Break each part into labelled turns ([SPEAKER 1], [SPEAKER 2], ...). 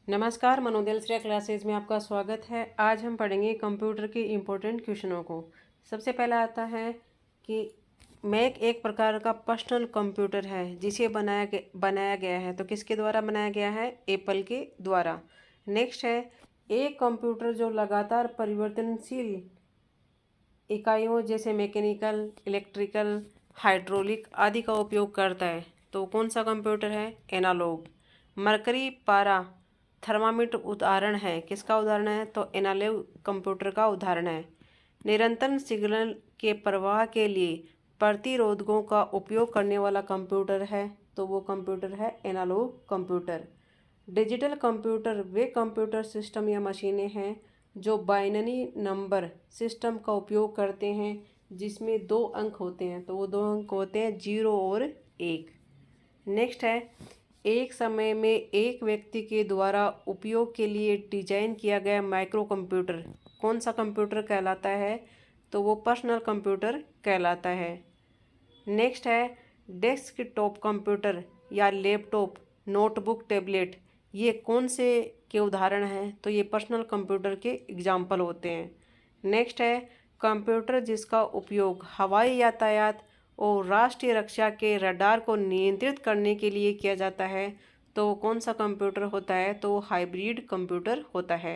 [SPEAKER 1] नमस्कार, मनोदय श्रेया क्लासेज में आपका स्वागत है। आज हम पढ़ेंगे कंप्यूटर के इम्पोर्टेंट क्वेश्चनों को। सबसे पहला आता है कि मैक एक प्रकार का पर्सनल कंप्यूटर है जिसे बनाया गया है। तो किसके द्वारा बनाया गया है? एप्पल के द्वारा। नेक्स्ट है, एक कंप्यूटर जो लगातार परिवर्तनशील इकाइयों जैसे मैकेनिकल, इलेक्ट्रिकल, हाइड्रोलिक आदि का उपयोग करता है। तो कौन सा कंप्यूटर है? एनालॉग। मरकरी पारा थर्मामीटर उदाहरण है। किसका उदाहरण है? तो एनालॉग कंप्यूटर का उदाहरण है। निरंतर सिग्नल के प्रवाह के लिए प्रतिरोधकों का उपयोग करने वाला कंप्यूटर है। तो वो कंप्यूटर है एनालॉग कंप्यूटर। डिजिटल कंप्यूटर वे कंप्यूटर सिस्टम या मशीनें हैं जो बाइनरी नंबर सिस्टम का उपयोग करते हैं जिसमें 2 अंक होते हैं। तो वो 2 अंक होते हैं 0 और 1। नेक्स्ट है, एक समय में एक व्यक्ति के द्वारा उपयोग के लिए डिजाइन किया गया माइक्रो कंप्यूटर कौन सा कंप्यूटर कहलाता है? तो वो पर्सनल कंप्यूटर कहलाता है। नेक्स्ट है, डेस्कटॉप कंप्यूटर या लैपटॉप, नोटबुक, टैबलेट ये कौन से के उदाहरण हैं? तो ये पर्सनल कंप्यूटर के एग्जाम्पल होते हैं। नेक्स्ट है, कंप्यूटर जिसका उपयोग हवाई यातायात और राष्ट्रीय रक्षा के रडार को नियंत्रित करने के लिए किया जाता है। तो कौन सा कंप्यूटर होता है? तो हाइब्रिड कंप्यूटर होता है।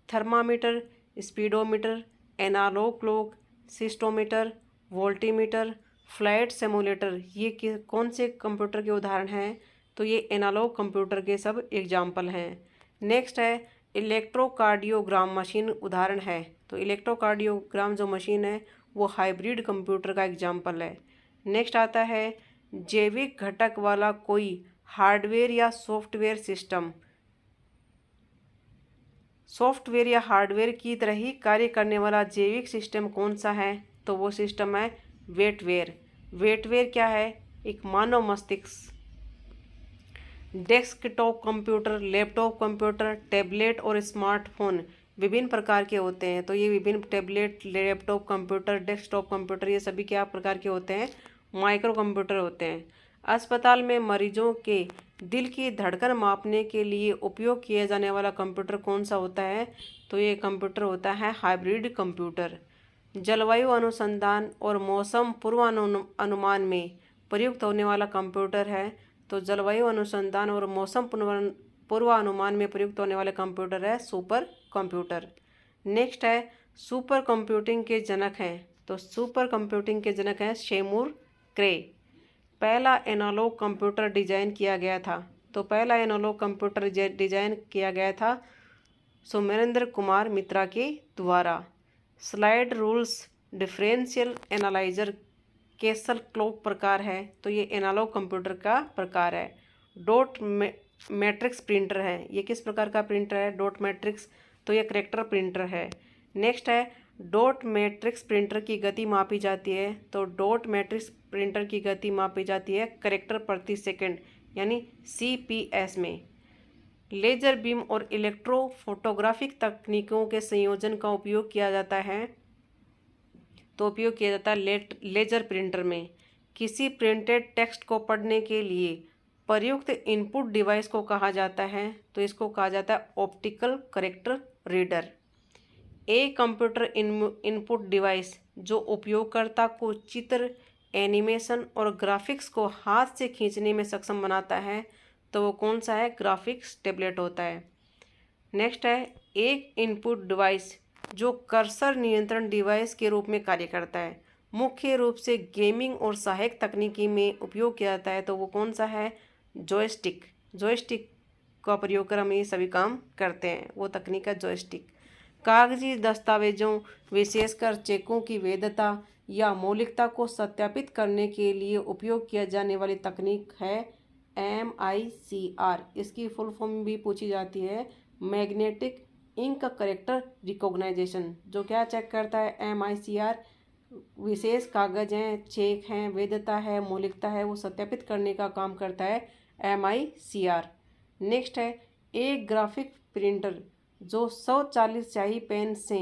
[SPEAKER 1] थर्मामीटर, स्पीडोमीटर, एनालॉग क्लॉक, सिस्टोमीटर, वोल्टीमीटर, फ्लाइट सिमुलेटर ये कौन से कंप्यूटर के उदाहरण हैं? तो ये एनालॉग कंप्यूटर के सब एग्जाम्पल हैं। नेक्स्ट है, इलेक्ट्रोकार्डियोग्राम मशीन उदाहरण है। तो इलेक्ट्रोकार्डियोग्राम जो मशीन है वो हाइब्रिड कंप्यूटर का एग्जाम्पल है। नेक्स्ट आता है, जैविक घटक वाला कोई हार्डवेयर या सॉफ्टवेयर सिस्टम सॉफ्टवेयर या हार्डवेयर की तरह ही कार्य करने वाला जैविक सिस्टम कौन सा है? तो वो सिस्टम है वेटवेयर। वेटवेयर क्या है? एक मानव मस्तिष्क। Desktop computer, laptop computer, tablet और स्मार्टफोन विभिन्न प्रकार के होते हैं। तो ये विभिन्न tablet, laptop computer, desktop computer ये सभी क्या प्रकार के होते हैं? माइक्रो कंप्यूटर होते हैं। अस्पताल में मरीजों के दिल की धड़कन मापने के लिए उपयोग किया जाने वाला कंप्यूटर कौन सा होता है? तो ये कंप्यूटर होता है हाइब्रिड कंप्यूटर। जलवायु अनुसंधान और मौसम पूर्वानुमान में प्रयुक्त होने वाला कंप्यूटर है। तो जलवायु अनुसंधान और मौसम पूर्वानुमान में प्रयुक्त होने वाले कंप्यूटर है सुपर कंप्यूटर। नेक्स्ट है, सुपर कंप्यूटिंग के जनक हैं। तो सुपर कंप्यूटिंग के जनक हैं शेमूर क्रे। पहला एनालॉग कंप्यूटर डिजाइन किया गया था। तो पहला एनालॉग कंप्यूटर डिजाइन किया गया था सोमेंद्र कुमार मित्रा के द्वारा। Slide rules differential analyser castle clock प्रकार है। तो ये एनालॉग कंप्यूटर का प्रकार है। डॉट मैट्रिक्स प्रिंटर है। ये किस प्रकार का प्रिंटर है? Dot matrix. तो ये करेक्टर प्रिंटर है। नेक्स्ट है, डॉट मैट्रिक्स प्रिंटर की गति मापी जाती है। तो डॉट मैट्रिक्स प्रिंटर की गति मापी जाती है करेक्टर प्रति सेकंड यानी CPS में। लेजर बीम और इलेक्ट्रोफोटोग्राफिक तकनीकों के संयोजन का उपयोग किया जाता है। तो उपयोग किया जाता है लेजर प्रिंटर में। किसी प्रिंटेड टेक्स्ट को पढ़ने के लिए प्रयुक्त इनपुट डिवाइस को कहा जाता है। तो इसको कहा जाता है ऑप्टिकल करेक्टर रीडर। एक कंप्यूटर इनपुट डिवाइस जो उपयोगकर्ता को चित्र, एनिमेशन और ग्राफिक्स को हाथ से खींचने में सक्षम बनाता है। तो वो कौन सा है? ग्राफिक्स टैबलेट होता है। नेक्स्ट है, एक इनपुट डिवाइस जो कर्सर नियंत्रण डिवाइस के रूप में कार्य करता है, मुख्य रूप से गेमिंग और सहायक तकनीकी में उपयोग किया जाता है। तो वो कौन सा है? जॉयस्टिक। जॉयस्टिक का प्रयोग कर हम ये सभी काम करते हैं, वो तकनीक है जॉयस्टिक। कागजी दस्तावेजों विशेषकर चेकों की वैधता या मौलिकता को सत्यापित करने के लिए उपयोग किया जाने वाली तकनीक है MICR। इसकी फुल फॉर्म भी पूछी जाती है, मैग्नेटिक इंक करेक्टर रिकॉग्नाइजेशन। जो क्या चेक करता है? MICR विशेष कागज हैं, चेक हैं, वैधता है, मौलिकता है, वो सत्यापित करने का काम करता है MICR। नेक्स्ट है, एक ग्राफिक प्रिंटर जो 140 स्याही पेन से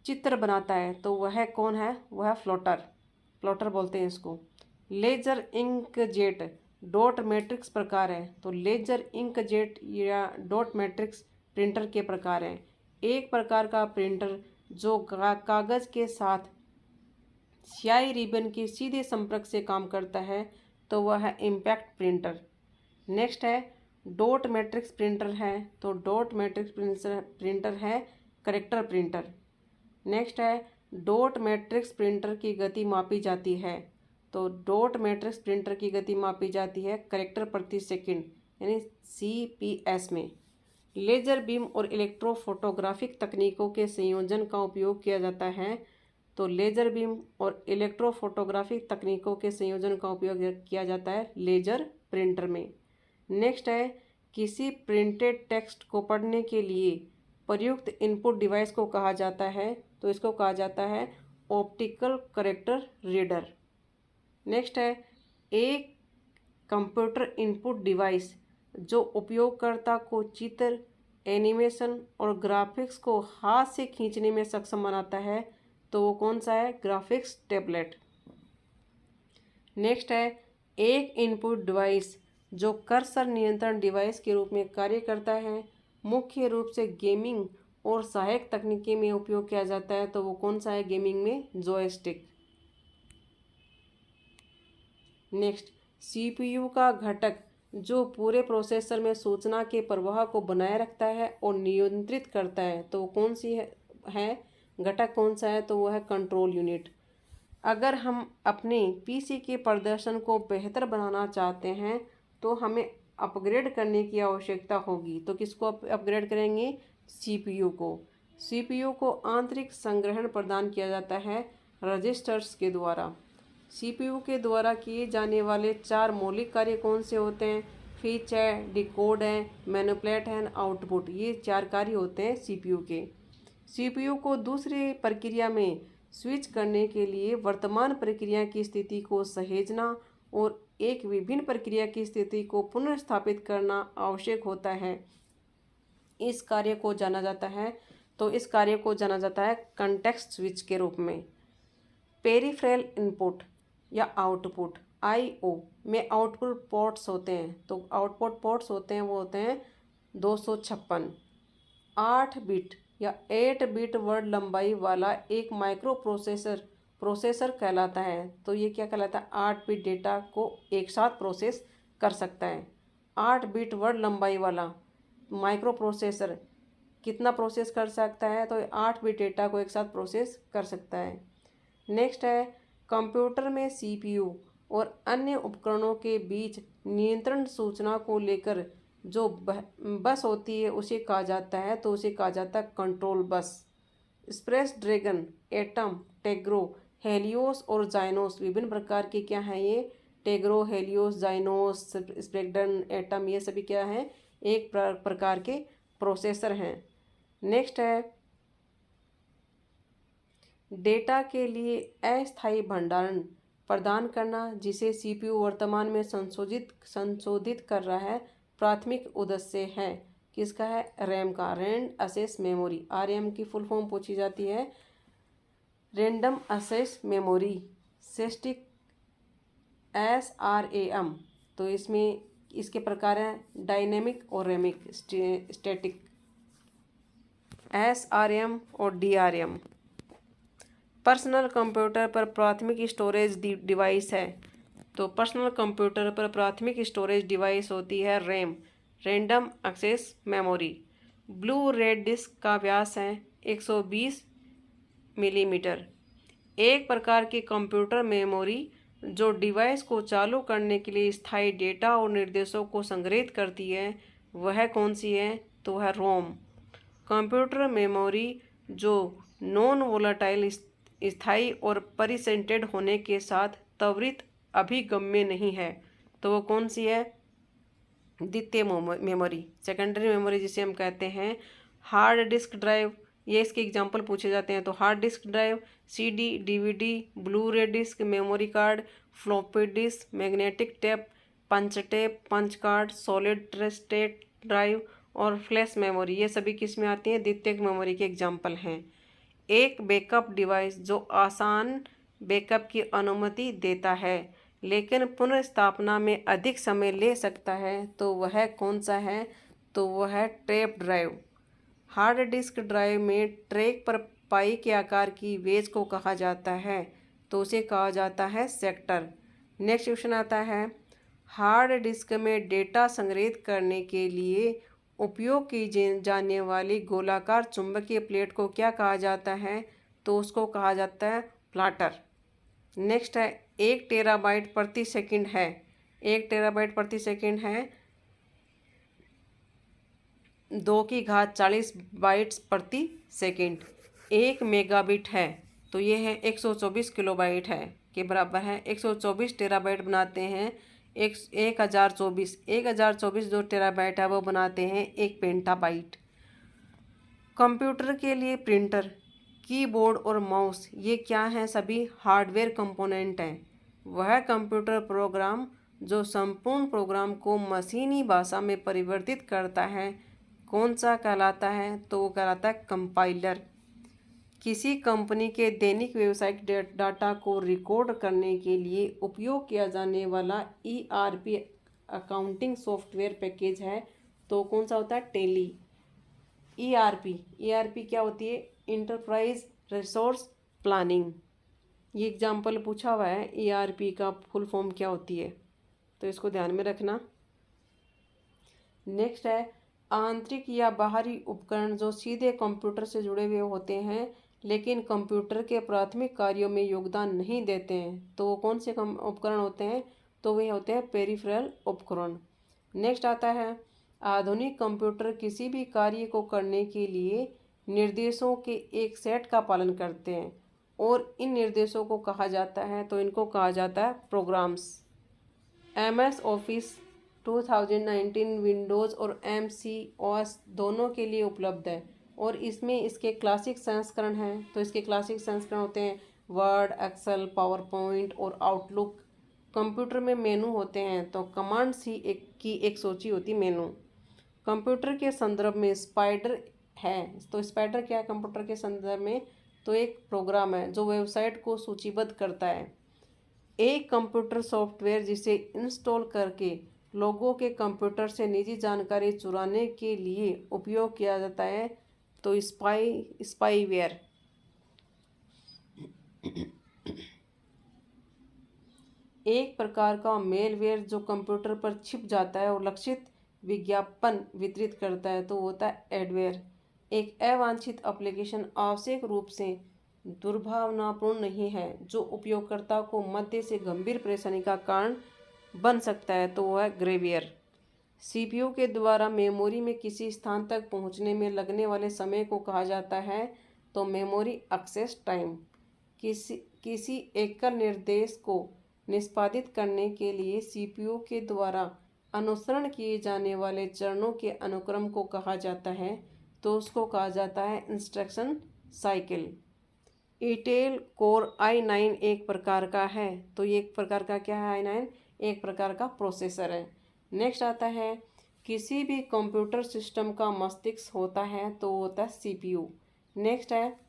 [SPEAKER 1] चित्र बनाता है। तो वह कौन है? वह फ्लोटर। फ्लोटर बोलते हैं इसको। Laser inkjet dot matrix प्रकार है तो लेजर, इंकजेट या डॉट मैट्रिक्स प्रिंटर के प्रकार हैं। एक प्रकार का प्रिंटर जो कागज़ के साथ स्याही रिबन के सीधे संपर्क से काम करता है तो वह है इम्पैक्ट प्रिंटर। नेक्स्ट है डॉट मैट्रिक्स प्रिंटर है तो डॉट मैट्रिक्स प्रिंटर है करेक्टर प्रिंटर। नेक्स्ट है डॉट मैट्रिक्स प्रिंटर की गति मापी जाती है तो डॉट मैट्रिक्स प्रिंटर की गति मापी जाती है करेक्टर प्रति सेकंड यानी CPS में। लेजर बीम और इलेक्ट्रोफोटोग्राफिक तकनीकों के संयोजन का उपयोग किया जाता है तो लेजर बीम और इलेक्ट्रोफोटोग्राफिक तकनीकों के संयोजन का उपयोग किया जाता है लेजर प्रिंटर में। नेक्स्ट है किसी प्रिंटेड टेक्स्ट को पढ़ने के लिए प्रयुक्त इनपुट डिवाइस को कहा जाता है तो इसको कहा जाता है ऑप्टिकल करेक्टर रीडर। नेक्स्ट है एक कंप्यूटर इनपुट डिवाइस जो उपयोगकर्ता को चित्र, एनिमेशन और ग्राफिक्स को हाथ से खींचने में सक्षम बनाता है तो वो कौन सा है, ग्राफिक्स टैबलेट। नेक्स्ट है एक इनपुट डिवाइस जो कर्सर नियंत्रण डिवाइस के रूप में कार्य करता है, मुख्य रूप से गेमिंग और सहायक तकनीकी में उपयोग किया जाता है तो वो कौन सा है, गेमिंग में जॉयस्टिक। नेक्स्ट CPU का घटक जो पूरे प्रोसेसर में सूचना के प्रवाह को बनाए रखता है और नियंत्रित करता है तो वो कौन सी है घटक कौन सा है तो वो है कंट्रोल यूनिट। अगर हम अपने PC के प्रदर्शन को बेहतर बनाना चाहते हैं तो हमें अपग्रेड करने की आवश्यकता होगी तो किसको अपग्रेड करेंगे, CPU को। CPU को आंतरिक संग्रहण प्रदान किया जाता है रजिस्टर्स के द्वारा। CPU के द्वारा किए जाने वाले 4 मौलिक कार्य कौन से होते हैं, फीच है, डिकोड है, मैनिपुलेट है, आउटपुट। ये 4 कार्य होते हैं CPU के। CPU को दूसरी प्रक्रिया में स्विच करने के लिए वर्तमान प्रक्रिया की स्थिति को सहेजना और एक विभिन्न प्रक्रिया की स्थिति को पुनर्स्थापित करना आवश्यक होता है। इस कार्य को जाना जाता है कंटेक्स्ट स्विच के रूप में। पेरिफेरल इनपुट या आउटपुट IO में आउटपुट पोर्ट्स होते हैं तो आउटपुट पोर्ट्स होते हैं वो होते हैं 256। 8 बिट या 8 बिट वर्ड लंबाई वाला एक माइक्रो प्रोसेसर कहलाता है तो ये क्या कहलाता है, 8 बिट डेटा को एक साथ प्रोसेस कर सकता है। 8 बिट वर्ड लंबाई वाला माइक्रो प्रोसेसर कितना प्रोसेस कर सकता है तो 8 बिट डेटा को एक साथ प्रोसेस कर सकता है। नेक्स्ट है कंप्यूटर में CPU और अन्य उपकरणों के बीच नियंत्रण सूचना को लेकर जो बस होती है उसे कहा जाता है तो उसे कहा जाता है कंट्रोल बस। Snapdragon, Atom, Tegra, Helio और जाइनोस विभिन्न प्रकार के क्या हैं, ये Tegra, Helio, Exynos, spectrum, Atom ये सभी क्या हैं, एक प्रकार के प्रोसेसर हैं। नेक्स्ट है डेटा के लिए अस्थायी भंडारण प्रदान करना जिसे CPU वर्तमान में संशोधित कर रहा है प्राथमिक उद्देश्य है किसका है, रैम का, रैंड एक्सेस मेमोरी। RAM की फुल फॉर्म पूछी जाती है random access memory, static SRAM। तो इसमें इसके प्रकार हैं डायनेमिक और रैमिक। स्टैटिक SRAM और DRAM। पर्सनल कंप्यूटर पर प्राथमिक स्टोरेज डिवाइस है तो पर्सनल कंप्यूटर पर प्राथमिक स्टोरेज डिवाइस होती है RAM, random access memory. Blue ray disc का व्यास है 120 मिलीमीटर। एक प्रकार की कंप्यूटर मेमोरी जो डिवाइस को चालू करने के लिए स्थायी डेटा और निर्देशों को संग्रहित करती है वह कौन सी है तो वह रोम। कंप्यूटर मेमोरी जो नॉन वोलेटाइल स्थायी और परिसेंटेड होने के साथ त्वरित अभिगम्य नहीं है तो वो कौन सी है, द्वितीय मेमोरी, सेकेंडरी मेमोरी जिसे हम कहते हैं। हार्ड डिस्क ड्राइव, ये इसके एग्जांपल पूछे जाते हैं तो hard disk drive, CD, DVD, blu ray disk, memory card, floppy disk, magnetic tape, punch card, solid state drive और फ्लैश मेमोरी। ये सभी किस में आती हैं, द्वितीयक मेमोरी के एग्जाम्पल हैं। एक बैकअप डिवाइस जो आसान बैकअप की अनुमति देता है लेकिन पुनर्स्थापना में अधिक समय ले सकता है, तो वह कौन सा है? तो वह है tape drive. Hard disk drive में ट्रैक पर पाई के आकार की वेज को कहा जाता है, तो उसे कहा जाता है सेक्टर। नेक्स्ट क्वेश्चन आता है, हार्ड डिस्क में डेटा संग्रहित करने के लिए उपयोग की जाने वाली गोलाकार चुंबकीय प्लेट को क्या कहा जाता है? तो उसको कहा जाता है प्लाटर। नेक्स्ट है, 1 टेराबाइट प्रति सेकंड है। 1 टेराबाइट प्रति सेकंड है 2 की घात 40 बाइट्स प्रति सेकंड। 1 मेगाबिट है, तो ये है 124 किलोबाइट है के बराबर है। 124 टेराबाइट बनाते हैं 1024 जो टेराबाइट है वो बनाते हैं 1 पेंटाबाइट। कंप्यूटर के लिए प्रिंटर, कीबोर्ड और माउस ये क्या हैं? सभी हार्डवेयर कंपोनेंट हैं। वह कंप्यूटर प्रोग्राम जो संपूर्ण प्रोग्राम को मशीनी भाषा में परिवर्तित करता है कौन सा कहलाता है? तो वो कहलाता है कंपाइलर। किसी कंपनी के दैनिक व्यावसायिक डाटा को रिकॉर्ड करने के लिए उपयोग किया जाने वाला ERP अकाउंटिंग सॉफ्टवेयर पैकेज है, तो कौन सा होता है? टैली। ERP क्या होती है? Enterprise resource planning. ये एग्जाम्पल पूछा हुआ है, ERP का फुल फॉर्म क्या होती है, तो इसको ध्यान में रखना। नेक्स्ट है, आंतरिक या बाहरी उपकरण जो सीधे कंप्यूटर से जुड़े हुए होते हैं लेकिन कंप्यूटर के प्राथमिक कार्यों में योगदान नहीं देते हैं, तो वो कौन से उपकरण होते हैं? तो वे होते हैं पेरिफेरल उपकरण। नेक्स्ट आता है, आधुनिक कंप्यूटर किसी भी कार्य को करने के लिए निर्देशों के एक सेट का पालन करते हैं और इन निर्देशों को कहा जाता है, तो इनको कहा जाता है प्रोग्राम्स। MS ऑफिस 2019 विंडोज़ और MCOS दोनों के लिए उपलब्ध है और इसमें इसके क्लासिक संस्करण हैं, तो इसके क्लासिक संस्करण होते हैं वर्ड, एक्सेल, पावर पॉइंट और आउटलुक। कंप्यूटर में मेनू होते हैं, तो कमांड सी की एक सूची होती मेनू। कंप्यूटर के संदर्भ में स्पाइडर है, तो स्पाइडर क्या है कंप्यूटर के संदर्भ में? तो एक प्रोग्राम है जो वेबसाइट को सूचीबद्ध करता है। एक कंप्यूटर सॉफ्टवेयर जिसे इंस्टॉल करके लोगों के कंप्यूटर से निजी जानकारी चुराने के लिए उपयोग किया जाता है, तो स्पाईवेयर। एक प्रकार का मेलवेयर जो कंप्यूटर पर छिप जाता है और लक्षित विज्ञापन वितरित करता है, तो होता है एडवेयर। एक अवांछित एप्लीकेशन आवश्यक रूप से दुर्भावनापूर्ण नहीं है जो उपयोगकर्ता को मध्य से गंभीर परेशानी का कारण बन सकता है, तो वह है ग्रेवियर। CPU के द्वारा मेमोरी में किसी स्थान तक पहुंचने में लगने वाले समय को कहा जाता है, तो मेमोरी एक्सेस टाइम। किसी एकल निर्देश को निष्पादित करने के लिए CPU के द्वारा अनुसरण किए जाने वाले चरणों के अनुक्रम को कहा जाता है, तो उसको कहा जाता है instruction cycle. Intel core i9 एक प्रकार का है, तो ये एक प्रकार का क्या है? i9 एक प्रकार का प्रोसेसर है। नेक्स्ट आता है, किसी भी कंप्यूटर सिस्टम का मस्तिष्क होता है, तो होता है CPU। नेक्स्ट है,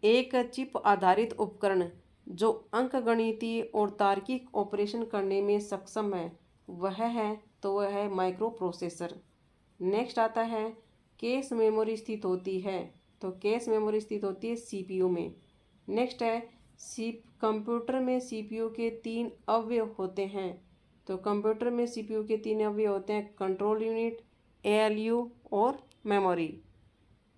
[SPEAKER 1] एक चिप आधारित उपकरण जो अंकगणितीय और तार्किक ऑपरेशन करने में सक्षम है वह है, तो वह है माइक्रो प्रोसेसर। नेक्स्ट आता है, कैश मेमोरी स्थित होती है, तो कैश मेमोरी स्थित होती है CPU में। नेक्स्ट है, कंप्यूटर में CPU के 3 अवयव होते हैं, तो कंप्यूटर में CPU के 3 अवयव होते हैं कंट्रोल यूनिट, ALU और मेमोरी।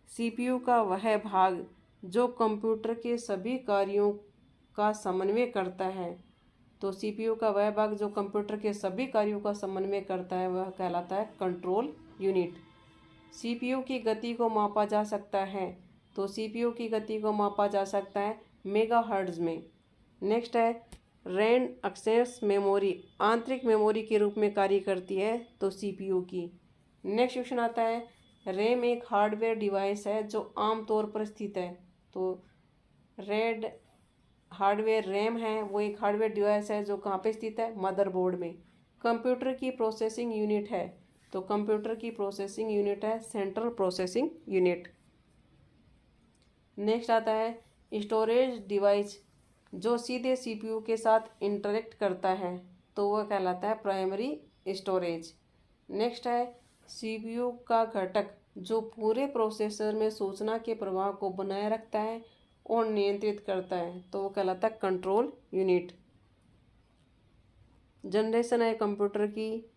[SPEAKER 1] CPU का वह भाग जो कंप्यूटर के सभी कार्यों का समन्वय करता है, तो CPU का वह भाग जो कंप्यूटर के सभी कार्यों का समन्वय करता है वह कहलाता है कंट्रोल यूनिट। CPU की गति को मापा जा सकता है, तो CPU की गति को मापा जा सकता है मेगाहर्ट्ज में। नेक्स्ट है, रैम एक्सेस मेमोरी आंतरिक मेमोरी के रूप में कार्य करती है, तो CPU की। नेक्स्ट क्वेश्चन आता है, रैम एक हार्डवेयर डिवाइस है जो आमतौर पर स्थित है, तो हार्डवेयर रैम है वो एक हार्डवेयर डिवाइस है जो कहाँ पे स्थित है? मदरबोर्ड में। कंप्यूटर की प्रोसेसिंग यूनिट है, तो कंप्यूटर की प्रोसेसिंग यूनिट है सेंट्रल प्रोसेसिंग यूनिट। नेक्स्ट आता है, स्टोरेज डिवाइस जो सीधे सीपीयू के साथ इंटरेक्ट करता है तो वह कहलाता है प्राइमरी स्टोरेज। नेक्स्ट है सीपीयू का घटक जो पूरे प्रोसेसर में सूचना के प्रवाह को बनाए रखता है और नियंत्रित करता है तो वो कहलाता है कंट्रोल यूनिट। जनरेशन है कंप्यूटर की,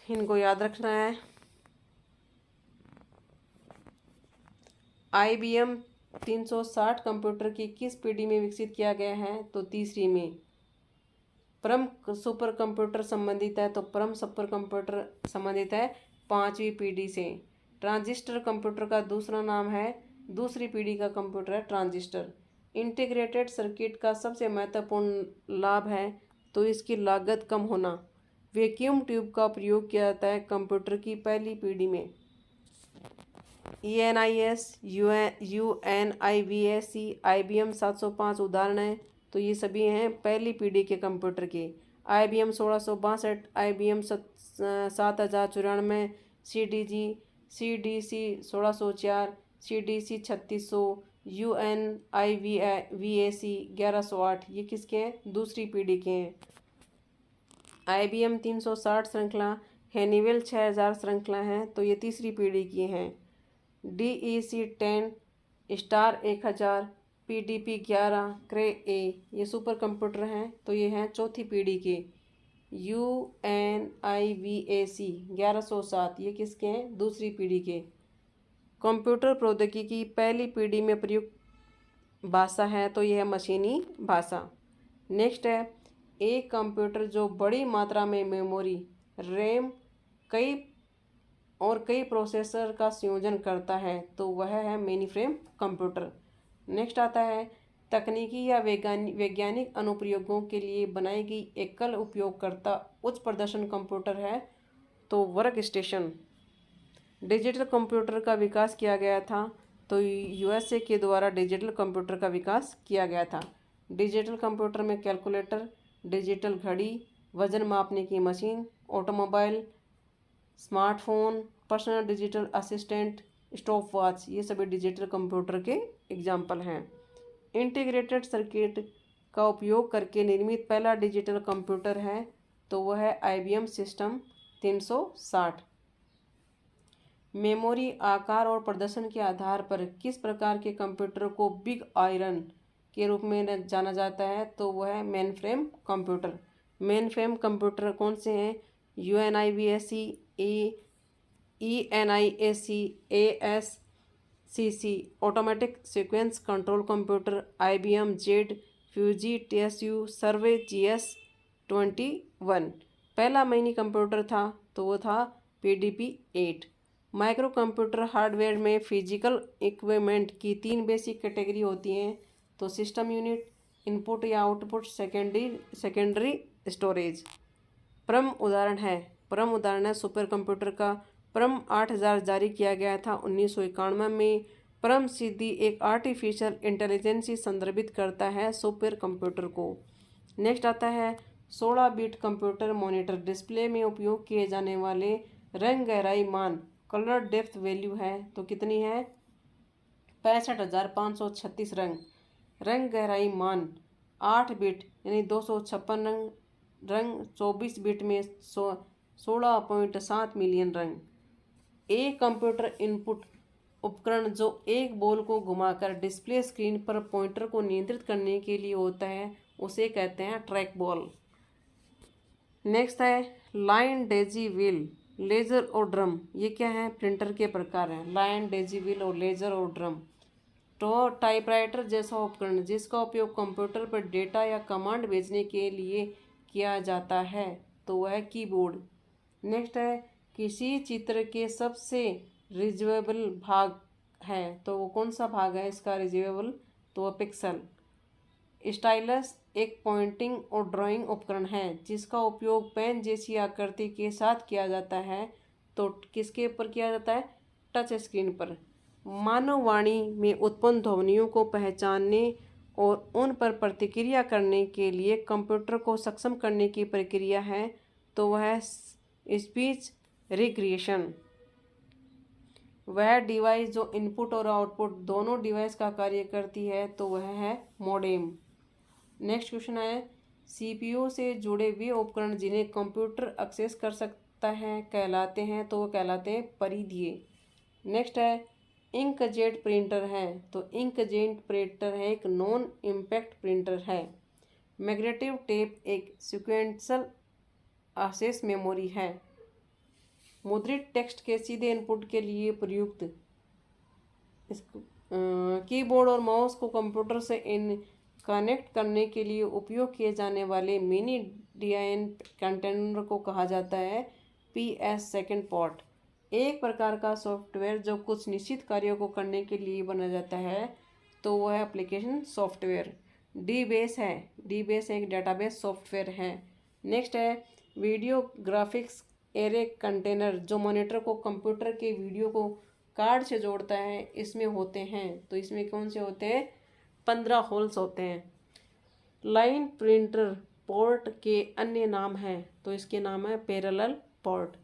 [SPEAKER 1] इनको याद रखना है। IBM 360 कंप्यूटर की किस पीढ़ी में विकसित किया गया है तो तीसरी में। परम सुपर कंप्यूटर संबंधित है तो परम सुपर कंप्यूटर संबंधित है 5वीं पीढ़ी से। ट्रांजिस्टर कंप्यूटर का दूसरा नाम है, दूसरी पीढ़ी का कंप्यूटर है ट्रांजिस्टर। इंटीग्रेटेड सर्किट का सबसे महत्वपूर्ण लाभ है तो इसकी लागत कम होना। वैक्यूम ट्यूब का प्रयोग किया जाता है कंप्यूटर की पहली पीढ़ी में। ENIS, UNIVAC, IBM 705 उदाहरण हैं तो ये सभी हैं पहली पीढ़ी के कंप्यूटर के। IBM 1662, IBM 7094, CDC 1604, CDC 3600, UNIVAC 1108, ये किसके हैं? दूसरी पीढ़ी के हैं। IBM 360 श्रृंखला, हैनिवेल 6000 श्रृंखला हैं तो ये तीसरी पीढ़ी की हैं। DEC 10, स्टार 1000, PDP 11, क्रे ए, ये सुपर कंप्यूटर हैं तो ये हैं चौथी पीढ़ी के। UNIVAC 1107, ये किसके हैं? दूसरी पीढ़ी के। कंप्यूटर प्रौद्योगिकी की पहली पीढ़ी में प्रयुक्त भाषा है तो यह है मशीनी भाषा। नेक्स्ट है एक कंप्यूटर जो बड़ी मात्रा में मेमोरी, रैम, कई प्रोसेसर का संयोजन करता है तो वह है मेनफ्रेम कंप्यूटर। नेक्स्ट आता है तकनीकी या वैज्ञानिक अनुप्रयोगों के लिए बनाई गई एकल उपयोगकर्ता उच्च प्रदर्शन कंप्यूटर है तो वर्क स्टेशन। डिजिटल कंप्यूटर का विकास किया गया था तो USA के द्वारा डिजिटल कंप्यूटर का विकास किया गया था। डिजिटल कंप्यूटर में कैलकुलेटर, डिजिटल घड़ी, वजन मापने की machine, automobile, smartphone, personal digital assistant, stopwatch, ये सभी डिजिटल कंप्यूटर के एग्जाम्पल हैं। इंटीग्रेटेड सर्किट का उपयोग करके निर्मित पहला डिजिटल कंप्यूटर है तो वह है IBM सिस्टम 360। मेमोरी, आकार और प्रदर्शन के आधार पर किस प्रकार के कंप्यूटर को बिग आयरन के रूप में जाना जाता है तो वह है मेनफ्रेम कंप्यूटर। मेनफ्रेम कंप्यूटर कौन से हैं? UNIVAC, ENIAC, ASCC, automatic sequence control computer, IBM Z, Fuji, TSU, सर्वे, GS21। पहला मिनी कंप्यूटर था तो वो था PDP 8। माइक्रो कंप्यूटर हार्डवेयर में फिजिकल इक्विपमेंट की 3 बेसिक कैटेगरी होती हैं तो सिस्टम यूनिट, इनपुट या आउटपुट, सेकेंडरी स्टोरेज। परम उदाहरण है सुपर कंप्यूटर का। परम 8000 जारी किया गया था 1991 में। परम सिद्धि एक आर्टिफिशियल इंटेलिजेंस संदर्भित करता है सुपर कंप्यूटर को। नेक्स्ट आता है 16 बिट कंप्यूटर मॉनिटर डिस्प्ले में उपयोग किए जाने वाले रंग गहराई मान, कलर डेप्थ वैल्यू है तो कितनी है? 65,536 रंग गहराई मान। 8 बिट यानी 256 रंग 24 बिट में 16.7 मिलियन रंग। एक कंप्यूटर इनपुट उपकरण जो एक बॉल को घुमाकर डिस्प्ले स्क्रीन पर पॉइंटर को नियंत्रित करने के लिए होता है उसे कहते हैं ट्रैक बॉल। नेक्स्ट है लाइन, डेजी, व्हील, लेजर और ड्रम। ये क्या है? प्रिंटर के प्रकार हैं। लाइन, डेजी, व्हील और लेजर और ड्रम। तो टाइपराइटर जैसा उपकरण जिसका उपयोग कंप्यूटर पर डेटा या कमांड भेजने के लिए किया जाता है तो वह है कीबोर्ड। नेक्स्ट है किसी चित्र के सबसे रिजवेबल भाग है तो वो कौन सा भाग है इसका रिजवेबल? तो वह पिक्सल। स्टाइलस एक पॉइंटिंग और ड्राइंग उपकरण है जिसका उपयोग पेन जैसी आकृति के साथ किया जाता है तो किसके ऊपर किया जाता है? टच स्क्रीन पर। मानव वाणी में उत्पन्न ध्वनियों को पहचानने और उन पर प्रतिक्रिया करने के लिए कंप्यूटर को सक्षम करने की प्रक्रिया है तो वह स्पीच रिक्रिएशन। वह डिवाइस जो इनपुट और आउटपुट दोनों डिवाइस का कार्य करती है तो वह है मॉडेम। नेक्स्ट क्वेश्चन है सीपीयू से जुड़े वे उपकरण जिन्हें कंप्यूटर एक्सेस कर सकता है कहलाते हैं, तो वो कहलाते हैं परिधीय। नेक्स्ट है इंकजेट प्रिंटर है, तो इंकजेट प्रिंटर है एक नॉन इम्पैक्ट प्रिंटर है। मैग्नेटिव टेप एक सीक्वेंशियल एक्सेस मेमोरी है। मुद्रित टेक्स्ट के सीधे इनपुट के लिए प्रयुक्त कीबोर्ड और माउस को कंप्यूटर से इन कनेक्ट करने के लिए उपयोग किए जाने वाले मिनी डीआईएन कंटेनर को कहा जाता है पीएस सेकंड पोर्ट। एक प्रकार का सॉफ्टवेयर जो कुछ निश्चित कार्यों को करने के लिए बना जाता है, तो वह है एप्लीकेशन सॉफ्टवेयर। डीबेस है, डीबेस एक डेटाबेस सॉफ्टवेयर है। नेक्स्ट है वीडियो ग्राफिक्स एरे कंटेनर, जो मॉनिटर को कंप्यूटर के वीडियो को कार्ड से जोड़ता है, इसमें होते हैं। तो इसमें कौन से होते हैं? 15 होल्स होते हैं। लाइन प्रिंटर पोर्ट के अन्य नाम हैं, तो इसके नाम है पैरेलल पोर्ट।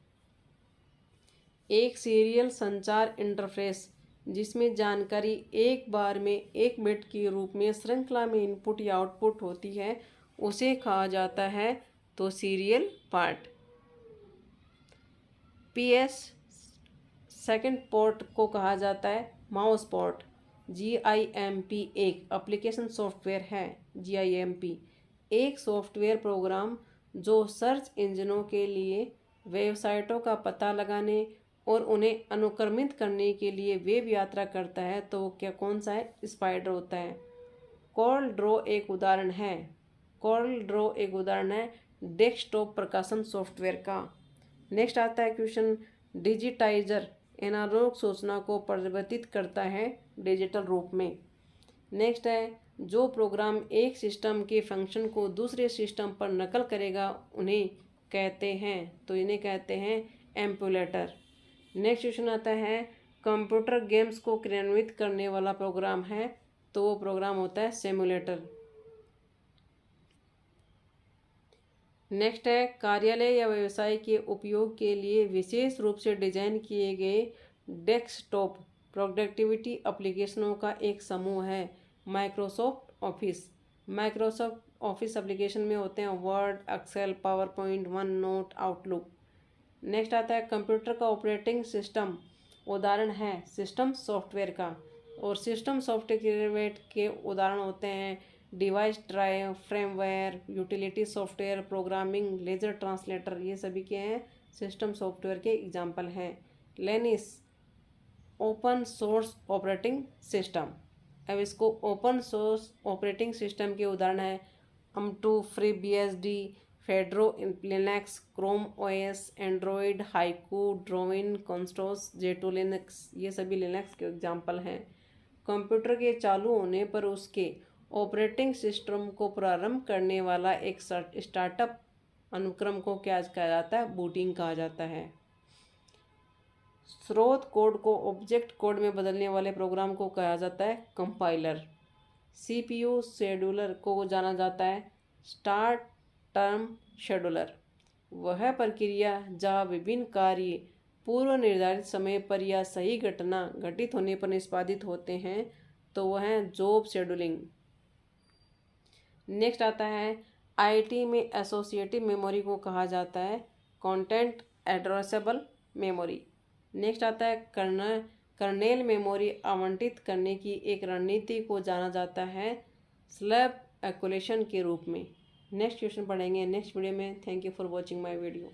[SPEAKER 1] एक सीरियल संचार इंटरफेस जिसमें जानकारी एक बार में एक बिट के रूप में श्रृंखला में इनपुट या आउटपुट होती है, उसे कहा जाता है तो serial part. PS second port को कहा जाता है माउस पोर्ट। जीआईएमपी एक एप्लीकेशन सॉफ्टवेयर है। जीआईएमपी एक सॉफ्टवेयर प्रोग्राम जो सर्च इंजनों के लिए वेबसाइटों का पता लगाने और उन्हें अनुक्रमित करने के लिए वेब यात्रा करता है, तो वो क्या कौन सा है? स्पाइडर होता है। कॉर्ल ड्रॉ एक उदाहरण है। कॉर्ल ड्रॉ एक उदाहरण है डेस्कटॉप प्रकाशन सॉफ्टवेयर का। नेक्स्ट आता है क्वेश्चन डिजिटाइजर एनालॉग सूचना को परिवर्तित करता है डिजिटल रूप में। नेक्स्ट है जो प्रोग्राम एक सिस्टम के फंक्शन को दूसरे सिस्टम पर नकल करेगा उन्हें कहते हैं, तो इन्हें कहते हैं एम्पुलेटर। नेक्स्ट क्वेश्चन आता है कंप्यूटर गेम्स को क्रियान्वित करने वाला प्रोग्राम है, तो वो प्रोग्राम होता है सिमुलेटर। नेक्स्ट है कार्यालय या व्यवसाय के उपयोग के लिए विशेष रूप से डिजाइन किए गए डेस्कटॉप प्रोडक्टिविटी एप्लीकेशनों का एक समूह है Microsoft office. Microsoft office application में होते हैं Word, Excel, PowerPoint, OneNote, Outlook. Next आता है कंप्यूटर का ऑपरेटिंग सिस्टम उदाहरण है सिस्टम सॉफ्टवेयर का, और सिस्टम सॉफ्टवेयर के उदाहरण होते हैं device driver, firmware, utility software, programming, लेजर ट्रांसलेटर, ये सभी के हैं सिस्टम सॉफ्टवेयर के एग्जाम्पल हैं। Linux open source operating system. अब इसको ओपन सोर्स ऑपरेटिंग सिस्टम के उदाहरण है M2, FreeBSD, Fedora, Linux, Chrome OS, Android, Haiku, Darwin, कॉन्स्टोस, जेटो लिनक्स, ये सभी लिनक्स के एग्जाम्पल हैं। कंप्यूटर के चालू होने पर उसके ऑपरेटिंग सिस्टम को प्रारंभ करने वाला एक स्टार्टअप अनुक्रम को क्या कहा जाता है? बूटिंग कहा जाता है। स्रोत कोड को ऑब्जेक्ट कोड में बदलने वाले प्रोग्राम को कहा जाता है कंपाइलर। सीपीयू शेड्यूलर को जाना जाता है स्टार्ट टर्म शेड्यूलर। वह प्रक्रिया जहाँ विभिन्न कार्य पूर्व निर्धारित समय पर या सही घटना घटित होने पर निष्पादित होते हैं, तो वह है जॉब शेड्यूलिंग। नेक्स्ट आता है आईटी में एसोसिएटिव मेमोरी को कहा जाता है कंटेंट एड्रेसेबल मेमोरी। नेक्स्ट आता है कर्नेल मेमोरी आवंटित करने की एक रणनीति को जाना जाता है स्लैब एक्युलेशन के रूप में। नेक्स्ट क्वेश्चन पढ़ेंगे नेक्स्ट वीडियो में। Thank you for watching my video.